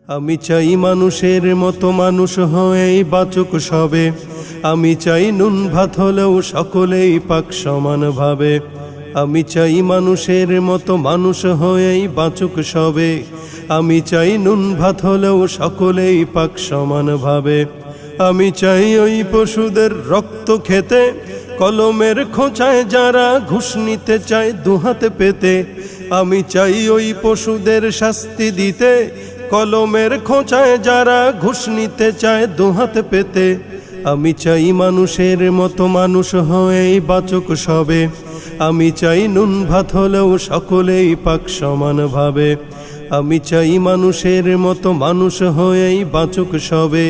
আমি চাই মানুষের মতো মানুষ হয়েই বাঁচুক সবে। আমি চাই নুন ভাত হলেও সকলেই পাক সমানভাবে। আমি চাই মানুষের মতো মানুষ হয়েই বাঁচুক সবে। আমি চাই নুন ভাত হলেও সকলেই পাক সমানভাবে। আমি চাই ওই পশুদের রক্ত খেতে, কলমের খোঁচায় যারা ঘুষ নিতে চায় দুহাতে পেতে। আমি চাই ওই পশুদের শাস্তি দিতে, কলমের খোঁচায় যারা ঘুষ নিতে চায় দুহাতে পেতে। আমি চাই মানুষের মতো মানুষ হয়েই বাঁচুক সবে। আমি চাই নুন ভাত হলেও সকলেই পাক সমানভাবে। আমি চাই মানুষের মতো মানুষ হয়েই বাঁচুক সবে।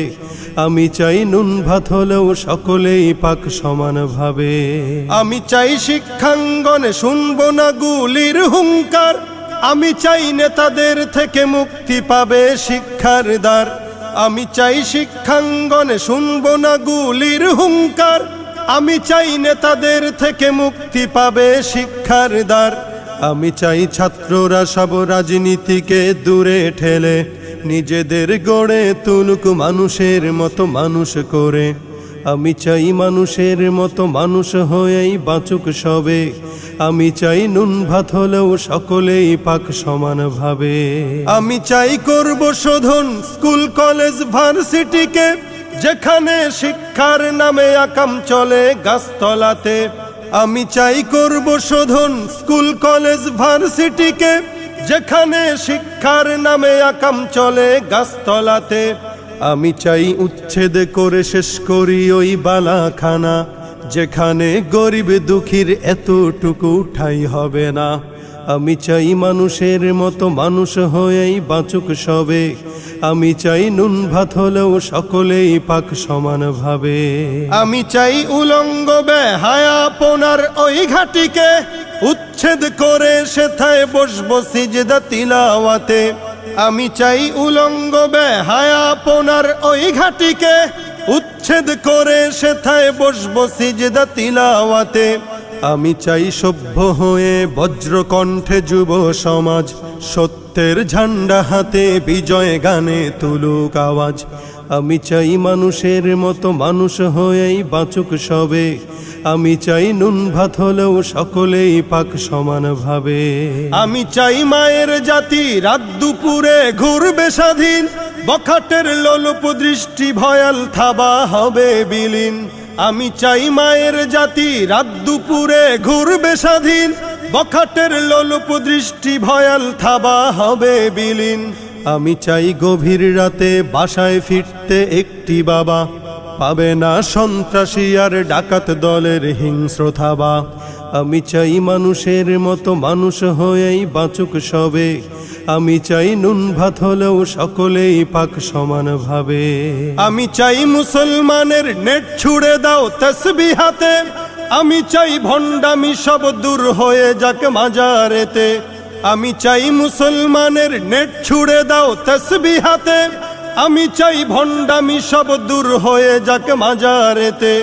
আমি চাই নুন ভাত হলেও সকলেই পাক সমানভাবে। আমি চাই শিক্ষাঙ্গনে শুনবো না গুলির হুঙ্কার। আমি চাই নেতাদের থেকে মুক্তি পাবে শিক্ষার দ্বার। আমি চাই শিক্ষাঙ্গনে শুনবো না গুলির হুঙ্কার। আমি চাই নেতাদের থেকে মুক্তি পাবে শিক্ষার দ্বার। আমি চাই ছাত্ররা সব রাজনীতিকে দূরে ঠেলে নিজেদের গড়ে তুলুক মানুষের মতো মানুষ করে। আমি চাই মানুষের মতো মানুষ হয়েই বাঁচুক সবে। আমি চাই নুন ভাত হলেও সকলেই পাক সমানভাবে। আমি চাই করব শোধন স্কুল কলেজ ভার্সিটিকে, যেখানে শিক্ষার নামে আকাম চলে গাছতলাতে। আমি চাই করব শোধন স্কুল কলেজ ভার্সিটিকে, যেখানে শিক্ষার নামে আকাম চলে গাছতলাতে। আমি চাই উচ্ছেদ করে শেষ করি ওই বালাখানা, যেখানে গরিব দুঃখীর এতটুকু ঠাঁই হবে না। আমি চাই মানুষের মতো মানুষ হয়েই বাঁচুক সবে। আমি চাই নুন ভাত হলেও সকলেই পাক সমানভাবে। আমি চাই উলঙ্গ বেহায়াপনার ওই ঘাটিকে উচ্ছেদ করে সেথায় বসবো সিজদা তিলাওয়াতে। আমি চাই উলঙ্গ বেহায়াপনার ওই ঘাটিকে উচ্ছেদ করে সেথায় বসবো সিজদা তিলাওয়াতে। আমি চাই সভ্য হয়ে বজ্রকণ্ঠে যুব সমাজ সত্যের ঝান্ডা হাতে বিজয় গানে তুলুক আওয়াজ। আমি চাই মানুষের মতো মানুষ হয়েই বাঁচুক সবে। আমি চাই নুন ভাত হলেও সকলেই পাক সমানভাবে। আমি চাই মায়ের জাতি রাত দুপুরে ঘুরবে স্বাধীন, বখাটের লোলুপ দৃষ্টি ভয়াল থাবা হবে বিলীন। আমি চাই মায়ের জাতি রাত দুপুরে ঘুরবে স্বাধীন, বখাটের লোলুপ দৃষ্টি ভয়াল থাবা হবে বিলীন। আমি চাই গভীর রাতে বাসায় ফিরতে একটি বাবা পাবে না সন্ত্রাসী আর ডাকাত দলের হিংস্র থাবা। আমি চাই মানুষের মতো মানুষ হয়েই বাঁচুক সবে। আমি চাই নুন ভাত হলেও সকলেই পাক সমানভাবে। আমি চাই মুসলমানের নেট ছুড়ে দাও তসবিহ হাতে। আমি চাই ভণ্ডামি সব দূর হয়ে যাক মাজারেতে। আমি চাই মুসলমানের নেট ছুড়ে দাও তসবিহ হাতে। আমি চাই ভণ্ডামি সব দূর হয়ে যাক মাজারেতে।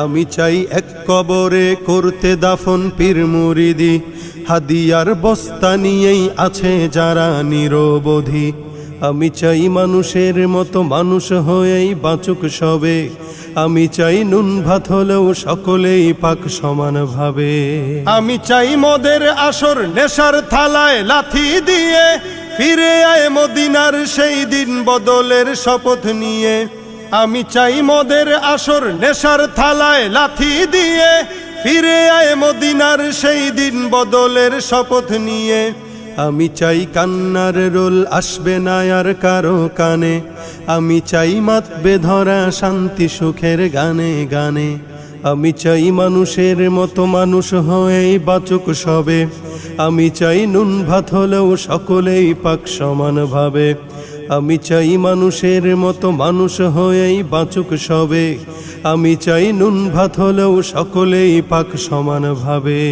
আমি চাই এক কবরে করতে দাফন পীর মুরিদি, হাদিয়ার বস্তা নিয়েই আছে যারা নিরবধি। আমি চাই মানুষের মতো মানুষ হয়েই বাঁচুক সবে। আমি চাই নুন ভাত হলেও সকলেই পাক সমানভাবে। আমি চাই মদের আসর নেশার থালায় লাথি দিয়ে ফিরে আয় মদিনার সেই দিন বদলের শপথ নিয়ে। আমি চাই মদের আসর নেশার থালায় লাথি দিয়ে ফিরে আয় মদিনার সেই দিন বদলের শপথ নিয়ে। আমি চাই কান্নার রোল আসবে না আর কারো কানে। আমি চাই মাতবে ধরা শান্তি সুখের গানে গানে। আমি চাই মানুষের মতো মানুষ হয়েই বাঁচুক সবে। আমি চাই নুন ভাত হলেও সকলেই পাক সমানভাবে। আমি চাই মানুষের মতো মানুষ হয়েই বাঁচুক সবে। আমি চাই নুন ভাত হলেও সকলেই পাক সমানভাবে।